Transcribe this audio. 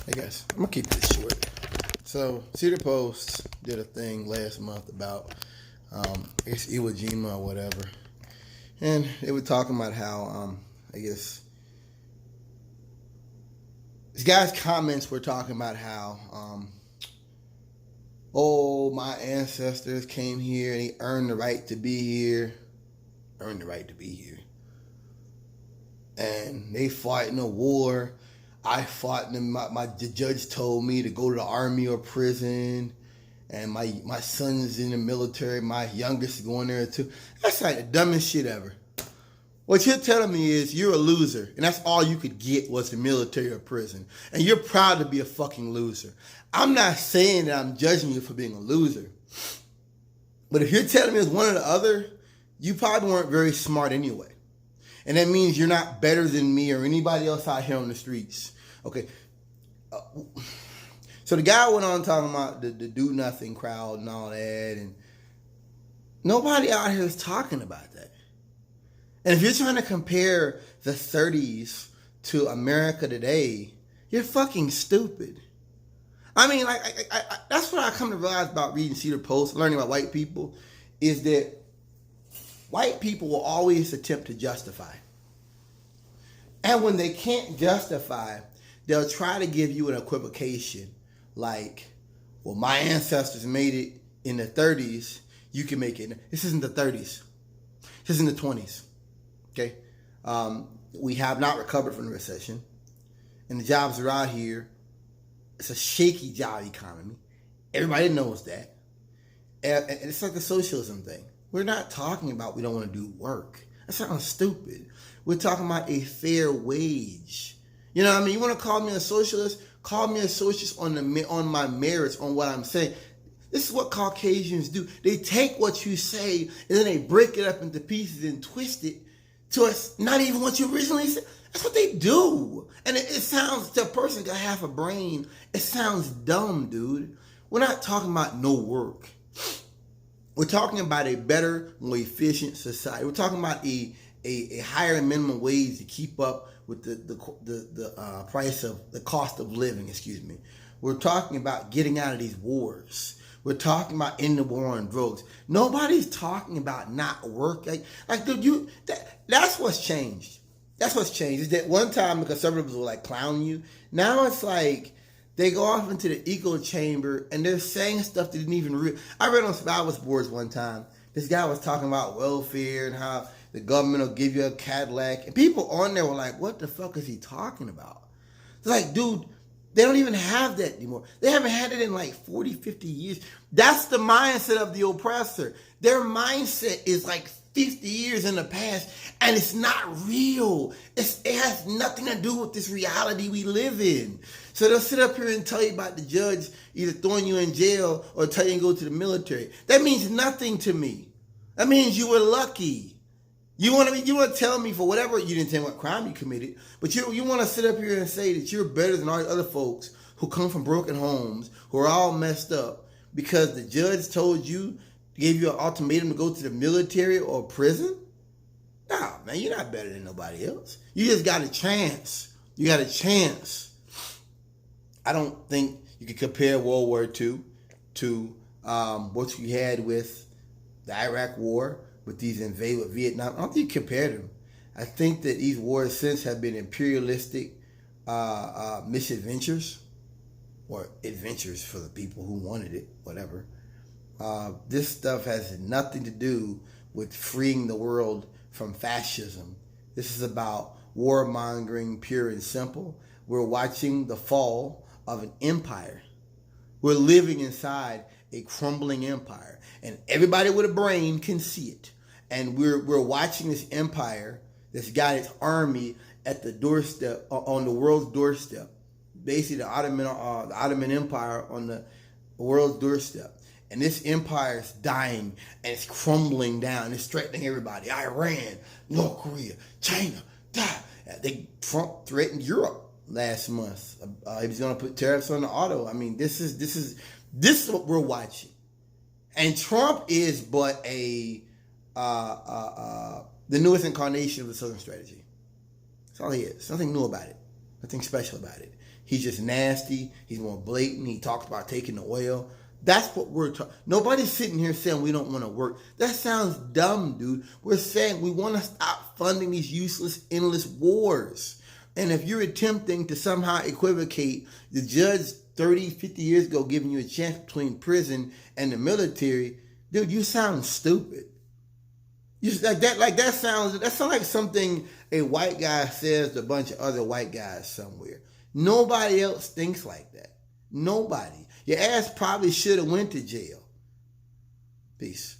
Hey guys, I'm gonna keep this short. So Cedar Post did a thing last month about I guess Iwo Jima or whatever, and they were talking about how I guess this guy's comments were talking about how oh, my ancestors came here and they earned the right to be here, and they fought in a war. I fought in the judge told me to go to the army or prison, and my son's in the military. My youngest is going there too. That's like the dumbest shit ever. What you're telling me is you're a loser, and that's all you could get was the military or prison, and you're proud to be a fucking loser. I'm not saying that I'm judging you for being a loser, but if you're telling me it's one or the other, you probably weren't very smart anyway. And that means you're not better than me or anybody else out here on the streets. Okay. So the guy went on talking about the do nothing crowd and all that. And nobody out here is talking about that. And if you're trying to compare the 30s to America today, you're fucking stupid. I mean, like, that's what I come to realize about reading Cedar Post, learning about white people, is that white people will always attempt to justify. And when they can't justify, they'll try to give you an equivocation like, well, my ancestors made it in the 30s, you can make it. This isn't the 30s. This is in the 20s. Okay? We have not recovered from the recession. And the jobs are out here. It's a shaky job economy. Everybody knows that. And it's like a socialism thing. We're not talking about we don't want to do work. That sounds stupid. We're talking about a fair wage. You know what I mean? You want to call me a socialist? Call me a socialist on my merits, on what I'm saying. This is what Caucasians do. They take what you say and then they break it up into pieces and twist it to it's not even what you originally said. That's what they do. And it sounds, to a person that got half a brain, it sounds dumb, dude. We're not talking about no work. We're talking about a better, more efficient society. We're talking about a higher minimum wage to keep up with the price of the cost of living. Excuse me. We're talking about getting out of these wars. We're talking about ending the war on drugs. Nobody's talking about not work. Like dude, that's what's changed. That's what's changed. Is that one time the conservatives were like clowning you. Now it's like they go off into the echo chamber and they're saying stuff they didn't even read. I read on Survivors boards one time. This guy was talking about welfare and how the government will give you a Cadillac. And people on there were like, what the fuck is he talking about? It's like, dude, they don't even have that anymore. They haven't had it in like 40, 50 years. That's the mindset of the oppressor. Their mindset is like 50 years in the past, and it's not real. It has nothing to do with this reality we live in. So they'll sit up here and tell you about the judge either throwing you in jail or tell you to go to the military. That means nothing to me. That means you were lucky. You want to tell me for whatever, you didn't tell me what crime you committed, but you want to sit up here and say that you're better than all the other folks who come from broken homes, who are all messed up, because the judge told you, gave you an ultimatum to go to the military or prison? No, man, you're not better than nobody else. You just got a chance. You got a chance. I don't think you can compare World War II to what you had with the Iraq War, with these invade with Vietnam. I don't think you compare them. I think that these wars since have been imperialistic misadventures, or adventures for the people who wanted it, whatever. This stuff has nothing to do with freeing the world from fascism. This is about warmongering, pure and simple. We're watching the fall of an empire. We're living inside a crumbling empire, and everybody with a brain can see it. And we're watching this empire that's got its army at the doorstep, on the world's doorstep. Basically, the Ottoman Empire on the world's doorstep. And this empire is dying and it's crumbling down. It's threatening everybody. Iran, North Korea, China, Trump threatened Europe last month. He was going to put tariffs on the auto. I mean, this is what we're watching. And Trump is but the newest incarnation of the Southern strategy. That's all he is. Nothing new about it. Nothing special about it. He's just nasty. He's more blatant. He talks about taking the oil. That's what we're talking. Nobody's sitting here saying we don't want to work. That sounds dumb, dude. We're saying we want to stop funding these useless, endless wars. And if you're attempting to somehow equivocate the judge 30, 50 years ago giving you a chance between prison and the military, dude, you sound stupid. That sounds like something a white guy says to a bunch of other white guys somewhere. Nobody else thinks like that. Nobody. Your ass probably should have went to jail. Peace.